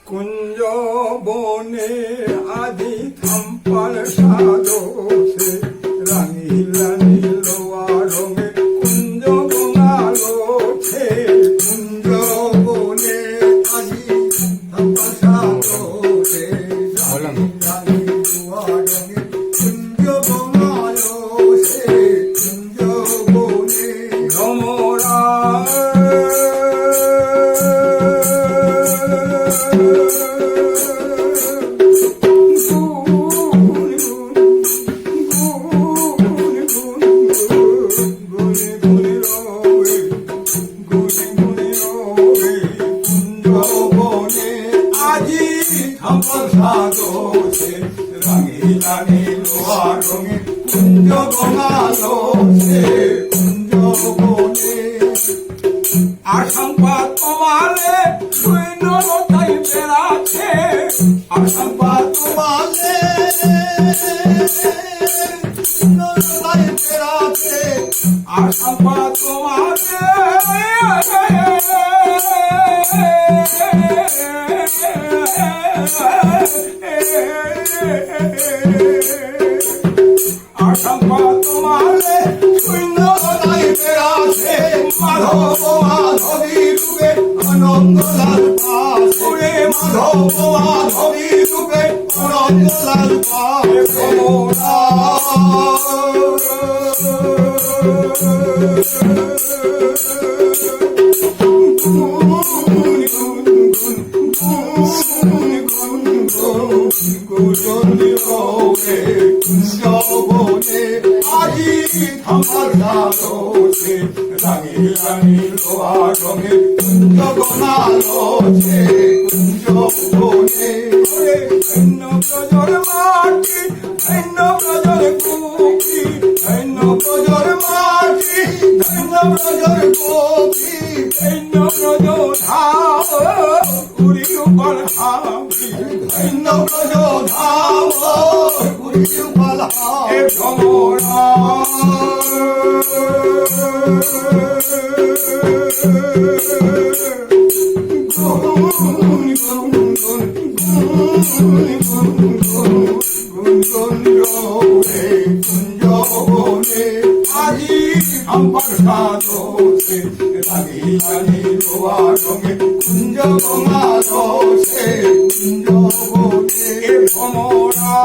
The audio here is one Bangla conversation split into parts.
কুঞ্জ বনে আজি থাম্পার সাদোছে রাঙিলা নীল রঙে কুঞ্জ বনালোছে কুঞ্জ বনে আজি থাম্পার সাদোছে রাঙিলা নীল রঙে কুঞ্জ বনালোছে কুঞ্জ বনে ভ্রমরা আজি থাম্পার সাদোছে রাঙিলা নীল রঙে কুঞ্জ বনালোছে কুঞ্জ বনে আশঙ্কা তোমালে সৈন্যতাই বেড়াচ্ছে আশঙ্কা তোমালে নরতাই বেড়াচ্ছে আশঙ্কা তোমালে আশঙ্কা তোমালে নরতাই বেড়াচ্ছে মাধব মাধবী রূপে আনন্দলাল পাশ ওরে মাধব মাধবী রূপে আনন্দলাল পাশ আজি থাম্পার সাদোছে রাঙিলা নীল রঙে কুঞ্জ বনালোছে কুঞ্জ বনে ধন্য প্রজর মাটি ধন্য প্রজর কুকি ধন্য প্রজর মাটি ধন্য প্রজর কুকি ধন্য প্রজর ধাম উড়ি উপর হাবি ধন্য ব্রজ ধাম পুরী পালহা এ ভ্রমরা আজি থাম্পার সাদোছে রাঙিলা নীল রঙে কুঞ্জ বনালোছে কুঞ্জ বনে এ ভ্রমরা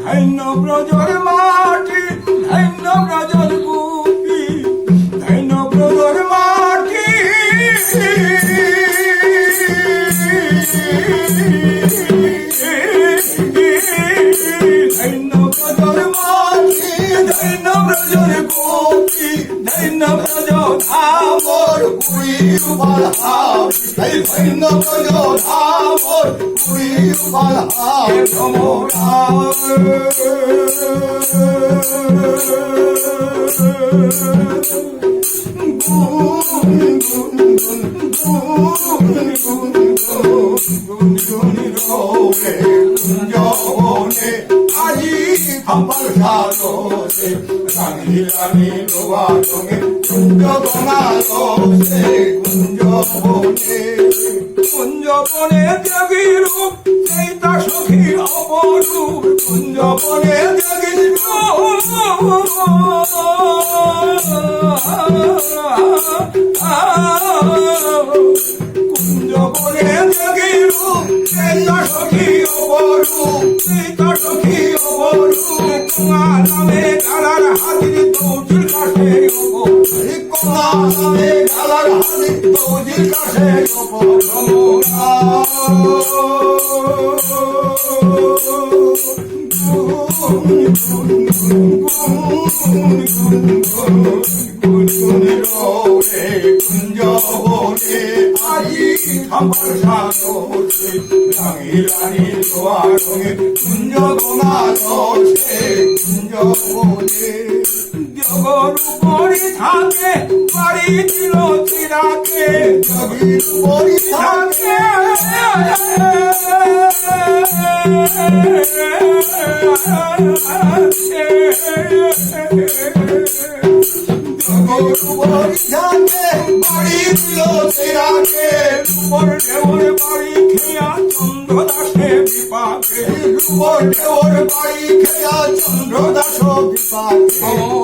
ধন্য ব্রজর মাটি ধন্য ব্রজর বুকি ধন্য ব্রজর মাটি ধন্য ব্রজর মাটি ধন্য ব্রজর বুকি ধন্য ব্রজ ধামর পুরী পালহা এই ধন্য ব্রজ ধাম পুরী পালহা এ ভ্রমরা আজি থাম্পার সাদোছে রাঙিলা নীল রঙে কুঞ্জ বনালোছে কুঞ্জ বনে কুঞ্জ বনে দেবী রূপ সেই তা সখী অপরূপ কুঞ্জ বনে দেবী কুঞ্জ বনে দেবী রূপ সেই তা সখী অপরূপ সেই তা সখী অপরূপ তোমার নামে গালার হাতির দৌড়ির কাছে কমা নামে গালার হাতি দৌজির কাছে কুঞ্জ বনে আজি থাম্পার সাদোছে রাঙিলা নীল রঙে কুঞ্জ বনালোছে কুঞ্জ বনে জগর উপরি থাকে বাড়ি দিল চিরাকে জগির উপরি থাকে ছিল সেরাকে উপর দেওর বাড়ি খেয়া চন্দ্র দাসে বিপাকে রূপর দেওর বাড়ি খেয়া চন্দ্র দাস বিপাকে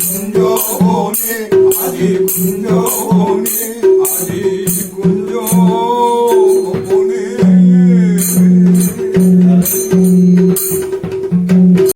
কুঞ্জ বনে আজি কুঞ্জ বনে আজি